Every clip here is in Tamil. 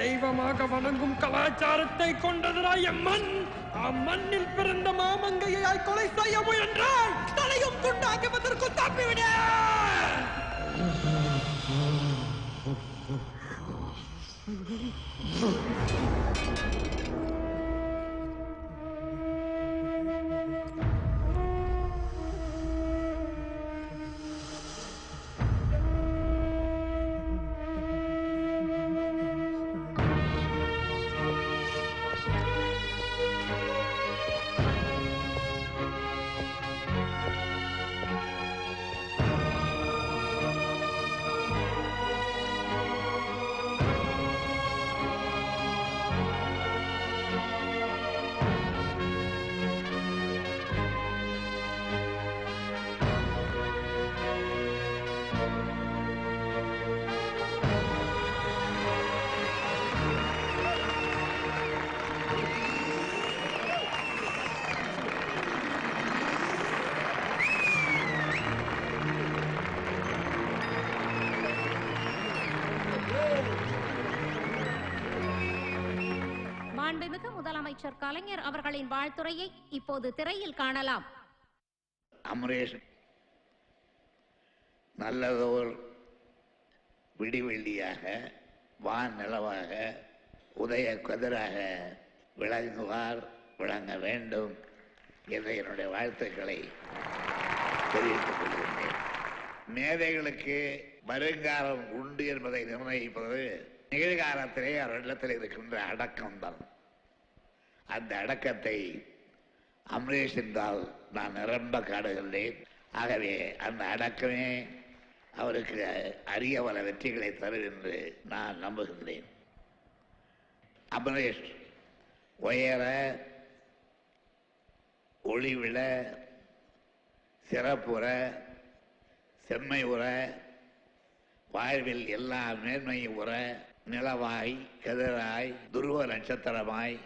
தெய்வமாக வணங்கும் கலாச்சாரத்தை கொண்டதராய மண். அம்மண்ணில் பிறந்த மாமங்கையை கொலை செய்ய முயன்றால் தலையும் துண்டாக்குவதற்கு தப்பிவிட. முதலமைச்சர் கலைஞர் அவர்களின் வாழ்த்துரையை இப்போது திரையில் காணலாம். அமரேஷ் நல்லதோர் விடிவெள்ளியாக வான் நிலவாக உதய கதிராக விளங்க வேண்டும் என்ற என்னுடைய வாழ்த்துக்களை தெரிவித்துக் கொள்கின்றேன். மேதைகளுக்கு வருங்காலம் உண்டு என்பதை நிர்ணயிப்பது நிகழ்காலத்திலே அவரிடத்தில் இருக்கின்ற அடக்கம்தான். அந்த அடக்கத்தை அமரேஷ் என்றால் நான் நிரம்ப காடுகின்றேன். ஆகவே அந்த அடக்கமே அவருக்கு அரிய பல வெற்றிகளை தரும் என்று நான் நம்புகின்றேன். அமரேஷ் உயர ஒளிவிட சிறப்புற செம்மை உற வாழ்வில் எல்லா மேன்மையும் உற நிலவாய் கதிராய் துருவ நட்சத்திரமாய்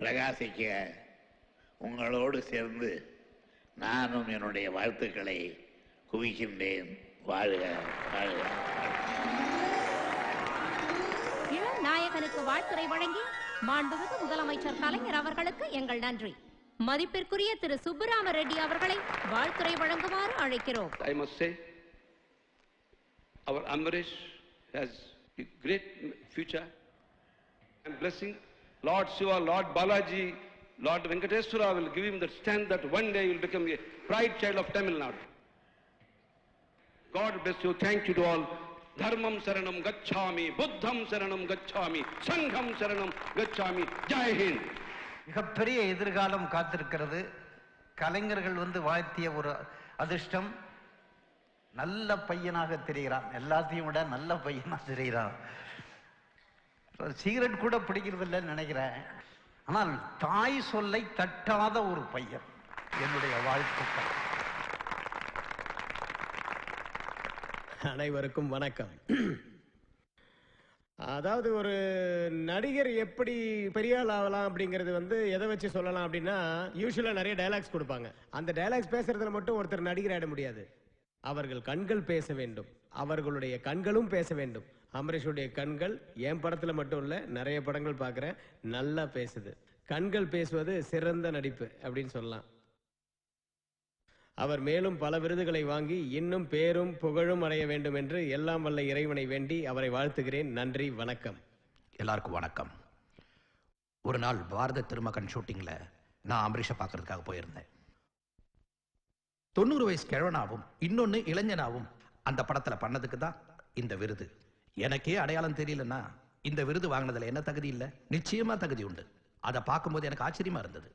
பிரகாசிக்க உங்களோடு சேர்ந்து நானும் என்னுடைய வாழ்த்துக்களை குவிக்கின்றேன். வாழ்க வாழ்க. இளம் நாயகனுக்கு வாழ்த்துரை வழங்கி மாண்புமிகு முதலமைச்சர் கலைஞர் அவர்களுக்கு எங்கள் நன்றி. மதிப்பிற்குரிய திரு சுப்புராம ரெட்டி அவர்களை வாழ்த்துரை வழங்குமாறு அழைக்கிறோம். I must say, our Amrish has a great future. I'm blessing Lord Shiva, Lord Balaji, Lord Venkateswara will give him the strength that one day he will become a pride child of Tamil Nadu. God bless you. Thank you to all. Dharmam Saranam Gacchami, Buddham Saranam Gacchami, Sangham Saranam Gacchami. Jai Hind. மிகப்பெரிய எதிர்காலம் காத்திருக்கிறது. கலைஞர்கள் வாழ்த்திய ஒரு அதிர்ஷ்டம். நல்ல பையனாக தெரிகிறான். எல்லாத்தையும் விட நல்ல பையனாக தெரிகிறான். சிகரெட் கூட பிடிக்கிறதில்லைன்னு நினைக்கிறேன். ஆனால் தாய் சொல்லை தட்டாத ஒரு பையன். என்னுடைய வாழ்த்துக்கள். அனைவருக்கும் வணக்கம். அதாவது ஒரு நடிகர் எப்படி பெரிய ஆள் ஆகலாம் அப்படிங்கிறது வந்து எதை வச்சு சொல்லலாம் அப்படின்னா, யூஸ்வலா நிறைய டயலாக்ஸ் கொடுப்பாங்க. அந்த டயலாக்ஸ் பேசுறதுல மட்டும் ஒருத்தர் நடிகர் ஆயிட முடியாது. அவர்கள் கண்கள் பேச வேண்டும், அவர்களுடைய கண்களும் பேச வேண்டும். அமரீஷுடைய கண்கள் என் படத்துல மட்டும் இல்ல, நிறைய படங்கள் பார்க்கிறேன், நல்லா பேசுது. கண்கள் பேசுவது சிறந்த நடிப்பு அப்படின்னு சொல்லலாம். அவர் மேலும் பல விருதுகளை வாங்கி இன்னும் பேரும் புகழும் அடைய வேண்டும் என்று எல்லாம் வல்ல இறைவனை வேண்டி அவரை வாழ்த்துகிறேன். நன்றி, வணக்கம். எல்லாருக்கும் வணக்கம். ஒரு நாள் பாரத திருமகன் ஷூட்டிங்ல நான் அமரீஷை பார்க்கறதுக்காக போயிருந்தேன். 90 வயசு கிழவனாவும் இன்னொன்னு இளைஞனாவும் அந்த படத்துல பண்ணதுக்கு தான் இந்த விருது. எனக்கே அடையாளம் தெரியலன்னா இந்த விருது வாங்கினதுல என்ன தகுதி இல்லை? நிச்சயமா தகுதி உண்டு. அதை பார்க்கும்போது எனக்கு ஆச்சரியமா இருந்தது.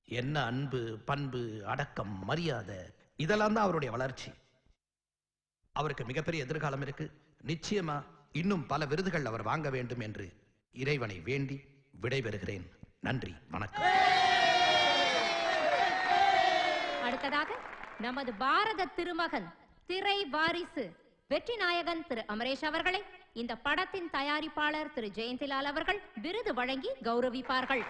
என்ன அன்பு, பண்பு, அடக்கம், மரியாதை, இதெல்லாம் தான் அவருடைய வளர்ச்சி. அவருக்கு மிகப்பெரிய எதிர்காலம் இருக்கு. நிச்சயமா இன்னும் பல விருதுகள் அவர் வாங்க வேண்டும் என்று இறைவனை வேண்டி விடைபெறுகிறேன். நன்றி, வணக்கம். அடுத்ததாக நமது பாரத திருமகன், திரை வாரிசு, வெற்றி நாயகன் திரு அமரேஷ் அவர்களை இந்த படத்தின் தயாரிப்பாளர் திரு ஜெயந்திலால் அவர்கள் விருது வழங்கி கௌரவிப்பார்கள்.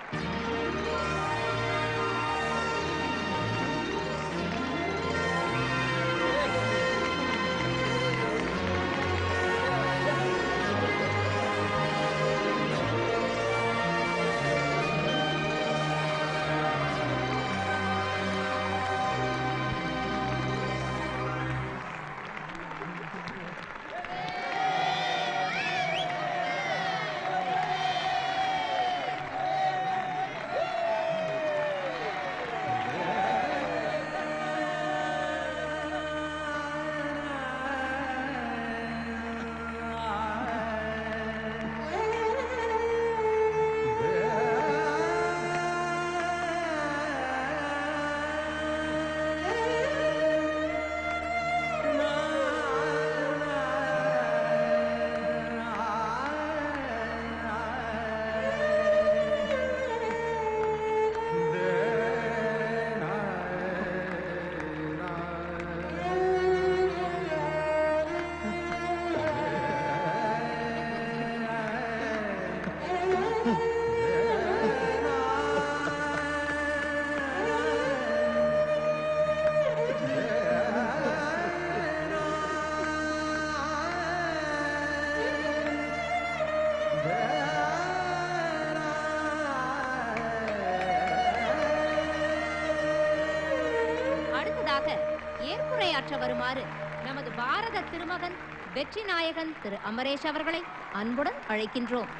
ஏற்புரையாற்ற வருமாறு நமது பாரத திருமகன் வெற்றி நாயகன் திரு அமரேஷ் அவர்களை அன்புடன் அழைக்கின்றோம்.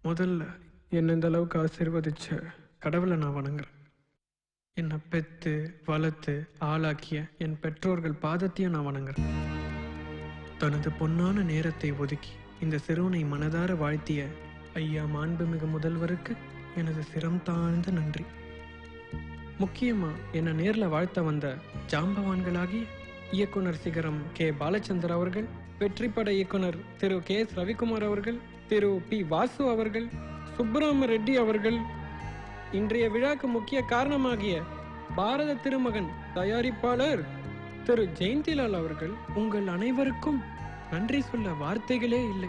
முதல்ல என்ன இந்த அளவுக்கு ஆசீர்வதிச்ச கடவுளை நான் வணங்குறேன். என்னை பெத்து வளர்த்து ஆளாக்கிய என் பெற்றோர்கள் பாதத்தையும் நான் வணங்குறேன். தனது பொன்னான நேரத்தை ஒதுக்கி இந்த சிறுவனை மனதார வாழ்த்திய ஐயா மாண்புமிகு முதல்வருக்கு எனது சிரம் தாழ்ந்த நன்றி. முக்கியமா என்னை நேர்ல வாழ்த்த வந்த ஜாம்பவான்களாகிய இயக்குனர் சிகரம் கே பாலச்சந்தர் அவர்கள், வெற்றிப்பட இயக்குனர் திரு கே எஸ் ரவிக்குமார் அவர்கள், திரு பி வாசு அவர்கள், சுப்பராம ரெட்டி அவர்கள், இன்றைய விழாக்கு முக்கிய காரணமாகிய பாரத திருமகன் தயாரிப்பாளர் திரு ஜெயந்திலால் அவர்கள், உங்கள் அனைவருக்கும் நன்றி சொல்ல வார்த்தைகளே இல்லை.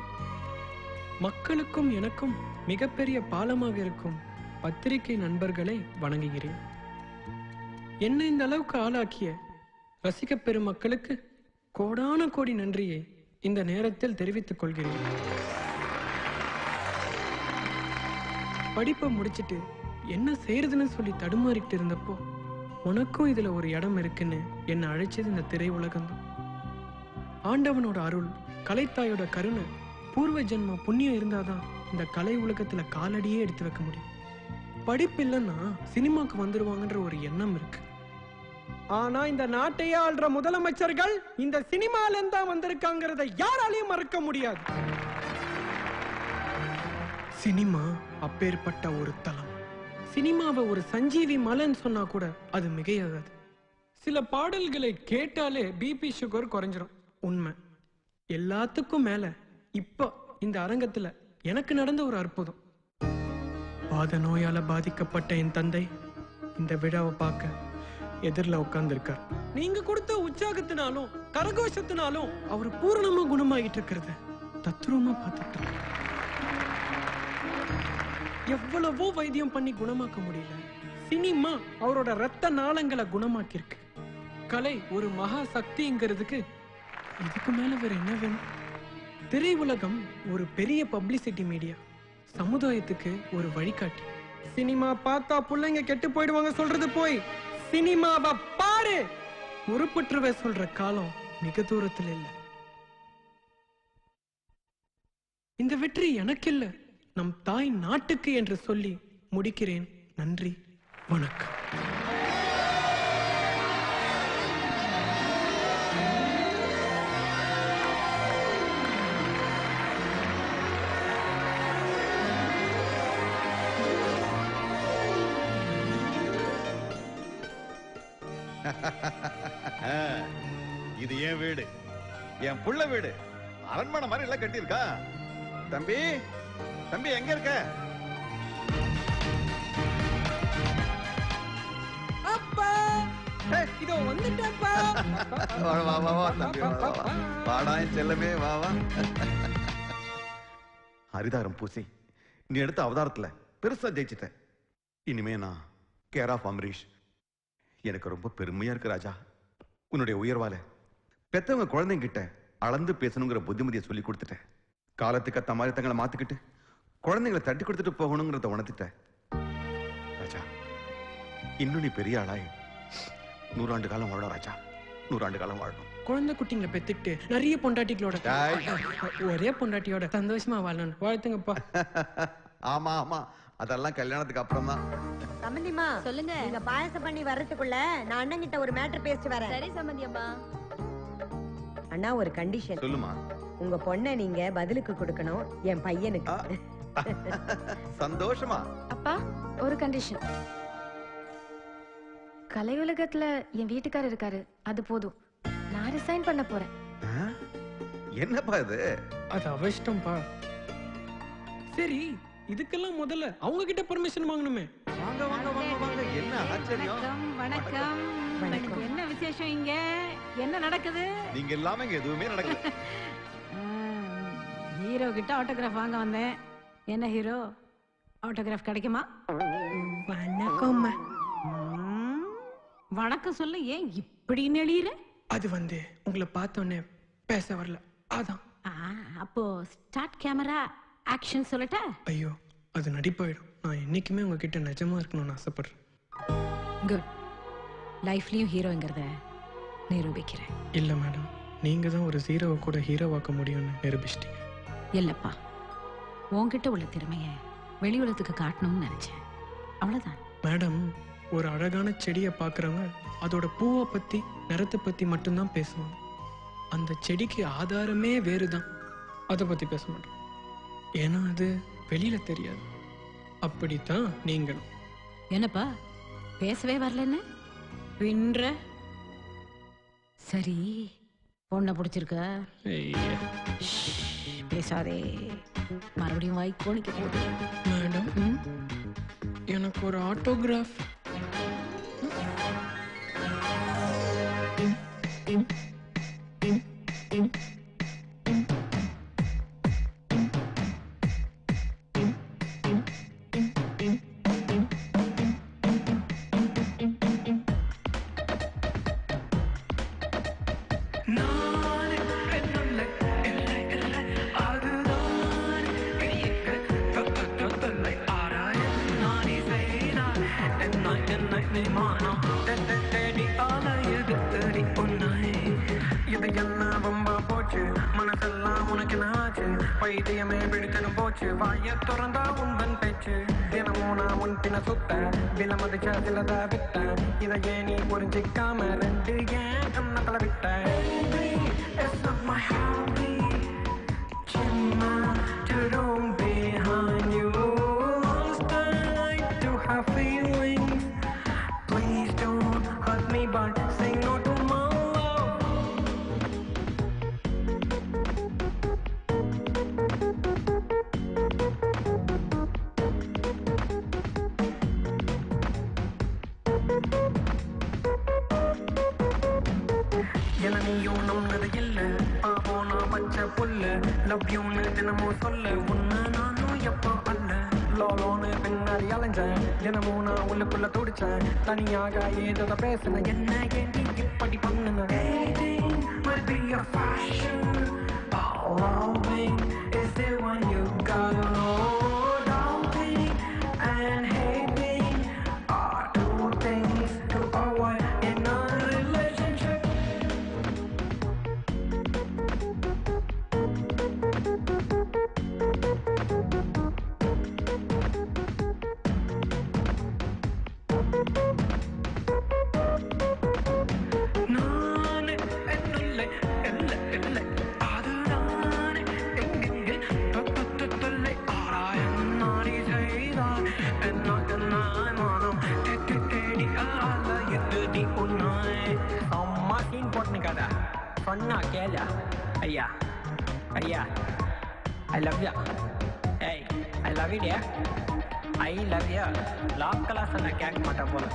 மக்களுக்கும் எனக்கும் மிகப்பெரிய பாலமாக இருக்கும் பத்திரிகை நண்பர்களை வணங்குகிறேன். என்னை இந்த அளவுக்கு ஆளாக்கிய ரசிக பெருமக்களுக்கு கோடான கோடி நன்றியை இந்த நேரத்தில் தெரிவித்துக் கொள்கிறேன். படிப்பை முடிச்சிட்டு என்ன செய்யறதுன்னு சொல்லி தடுமாறிட்டு இருந்தப்போ உனக்கும் இதுல ஒரு இடம் இருக்குன்னு என்னை அழைச்சது இந்த திரை உலகம்தான். ஆண்டவனோட அருள், கலைத்தாயோட கருணை, பூர்வ ஜென்ம புண்ணியம் இருந்தாதான் இந்த கலை உலகத்துல காலடியே எடுத்து வைக்க முடியும். படிப்பு இல்லைன்னா சினிமாக்கு வந்துருவாங்கன்ற ஒரு எண்ணம் இருக்கு. ஆனா இந்த நாட்டையே ஆள்ற முதலமைச்சர்கள் இந்த சினிமால இருந்தா வந்திருக்காங்கிறத யாராலையும் மறக்க முடியாது. சினிமா அப்பேற்பட்ட ஒரு தளம். சினிமாவை ஒரு சஞ்சீவி மலைன்னு சொன்னா கூட அது மிகையாகாது. சில பாடல்களை கேட்டாலே பிபி சுகர் குறைஞ்சிரும். உண்மை. எல்லாத்துக்கும் மேல இப்ப இந்த அரங்கத்துல எனக்கு நடந்த ஒரு அற்புதம். வாத நோயால பாதிக்கப்பட்ட என் தந்தை இந்த விழாவை பார்க்க எதிரில் உட்கார்ந்துருக்கார். நீங்க கொடுத்த உற்சாகத்தினாலும் கரகோஷத்தினாலும் அவர் பூரணமா குணமாகிட்டு இருக்கிறத தத்ரூபமா பார்த்துட்டு இருக்கார். எவ்வளவோ வைத்தியம் பண்ணி குணமாக்க முடியல. சினிமா அவரோட ரத்த நாளங்களை குணமாக்கி இருக்கு. கலை ஒரு மகா சக்திங்கிறதுக்கு இதுக்கு மேல வேற என்ன வேணும்? திரை உலகம் ஒரு பெரிய பப்ளிசிட்டி மீடியா, சமுதாயத்துக்கு ஒரு வழிகாட்டி. சினிமா பார்த்தா பிள்ளைங்க கெட்டு போயிடுவாங்க சொல்றது போய் சினிமாவை பாரு உருப்பற்றுவே சொல்ற காலம் மிக தூரத்தில் இல்ல. இந்த வெற்றி எனக்கு இல்ல, நம் தாய் நாட்டுக்கு என்று சொல்லி முடிக்கிறேன். நன்றி, வணக்கம். இது என் வீடு, என் புள்ள வீடு. அரண்மனை மாதிரி எல்லாம் கட்டியிருக்கா. தம்பி, தம்பி எங்க இருக்க? அப்பா, இதோ வந்துட்டேன்ப்பா. வா வா வா வா தம்பி, வா வா. வாடா என் செல்லமே, வா வா. ஹரிதாரம் பூசி நீ எடுத்த அவதாரத்துல பெருசா ஜெயிச்சிட்ட. இனிமே நான் கேர் ஆஃப் அமரீஷ். எனக்கு ரொம்ப பெருமையா இருக்கு ராஜா. உன்னுடைய உயர்வால பெத்தவங்க குழந்தைங்க கிட்ட அளந்து பேசணுங்கிற புத்திமதியை சொல்லி கொடுத்துட்டேன். காலத்துக்கு அத்த மாதிரி தங்களை மாத்திக்கிட்டு குழந்தைங்களை தட்டி கொடுத்துட்டு போகணுங்கிறத உணர்த்திட்டேன். ராஜா, இன்னும் நீ பெரிய ஆளாய் 100 ஆண்டு காலம் வாழணும் ராஜா, 100 ஆண்டு காலம் வாழணும். குழந்தை குட்டிங்களை பெத்துக்கிட்டு நிறைய பொண்டாட்டிகளோட ஒரே பொண்டாட்டியோட சந்தோஷமா வாழணும். வாழ்த்துங்கப்பா. ஆமா ஆமா, அதெல்லாம் கல்யாணத்துக்கு அப்புறம் தான். சம்பந்தியம்மா, சொல்லுங்க. நீங்க பாயசம் பண்ணி வர்றதுக்குள்ள நான் அண்ணன் கிட்ட ஒரு மேட்டர் பேசிட்டு வரேன். சரி சம்பந்தியம்மா. அண்ணா, ஒரு கண்டிஷன். சொல்லுமா. உங்க பொண்ணை நீங்க பதிலுக்கு கொடுக்கணும் என் பையனுக்கு. சந்தோஷமா. அப்பா, ஒரு கண்டிஷன். கலை உலகத்துல என் வீட்டுக்காரர் இருக்காரு, அது போதும். நான் ரிசைன் பண்ண போறேன். என்னப்பா இது? அது அவஷ்டம்பா. சரி, இதுக்கெல்லாம் முதல்ல அவங்க கிட்ட பர்மிஷன் வாங்கணுமே. வாங்க வாங்க வாங்க வாங்க. என்ன ஆச்சரியம். வணக்கம். என்ன விசேஷம் இங்க? என்ன நடக்குது? நீங்க இல்லாம இங்க எதுவுமே நடக்கல. ஹீரோ கிட்ட ஆட்டோகிராஃப் வாங்க வந்தேன். என்ன ஹீரோ, ஆட்டோகிராஃப் கிடைக்குமா? வணக்கம். வணக்கம் சொல்லு. ஏன் இப்படி நெளியுற? அது உங்களை பார்த்தோன்னே பேச வரல, அதான். அப்போ ஸ்டார்ட் கேமரா ஆக்ஷன் சொல்லட்டா? ஐயோ, அது நடிப்பாயிடும். நான் என்னைக்குமே உங்ககிட்ட நிஜமா இருக்கணும்னு ஆசைப்படுறேன். குட். லைஃப்லயும் ஹீரோங்கிறத நிரூபிக்கிறேன். இல்ல மேடம், நீங்க தான் ஒரு ஜீரோவை கூட ஹீரோவாக்க முடியும்னு நிரூபிச்சிட்டீங்க. இல்லப்பா, உன்கிட்ட உள்ள திறமைய வெளி உலகத்துக்கு காட்டணும்னு நினைச்சேன், அவ்வளவுதான். மேடம், ஒரு அழகான செடியை பார்க்குறவங்க அதோட பூவை பத்தி நிறத்தை பத்தி மட்டும்தான் பேசுவாங்க. அந்த செடிக்கு ஆதாரமே வேறுதான், அதை பத்தி பேச மாட்டோம். ஏன்னா அது வெளியில தெரியாது. அப்படித்தான் நீங்களும். என்னப்பா பேசவே வரலன்னு பின்ற? சரி, பொண்ணை பிடிச்சிருக்க? பேசாதே, மறுபடியும் வாய் கோணிக்க போகுது. மேடம், எனக்கு ஒரு ஆட்டோகிராஃப். மனசெல்லாம் உனக்கு நாச்சு, பைத்தியமே பிடித்தனும் போச்சு. வாய திறந்தா உந்தன் பேச்சு, தினமும் நான் உன் பின்ன சுத்த, விலமதிச்ச சிலத விட்ட, இதையே நீ புரிஞ்சிக்காம ரெண்டு ஏன் கண்ணத்துல விட்ட. It's not my hobby, Chimma, to roam behind you. Lost I like to have feelings, please don't hurt me but say no to my love. Love யூன்னு தினமும் சொல்ல உன்ன நானும் எப்போ அல்ல லோலோன்னு பின்னாடி அலைஞ்சேன் தினமும் நான் உள்ளுக்குள்ள துடிச்சேன் தனியாக ஏதோ பேசினேன் என்ன ஏண்டி இப்படி பண்ணுன might be a fashion but loving is the one you gotta know doubting and hating are two things to avoid in a relationship நானே என்னுள்ளே இல்லை இல்லை அது நானே எங்கெங்கே தொல்லை ஆராயம் நாடி செய்தார் என்னாக நான் மானம் தேடி அல்ல எது உன்னாய் அம்மா சீன் போட்டுனுக்காதா சொன்னா கேளு ஐயா ஐயா ஐ லவ் யூ ஏய் I love you dear I love you லாக்கெல்லாம் சொன்ன கேட்க மாட்டேன் போல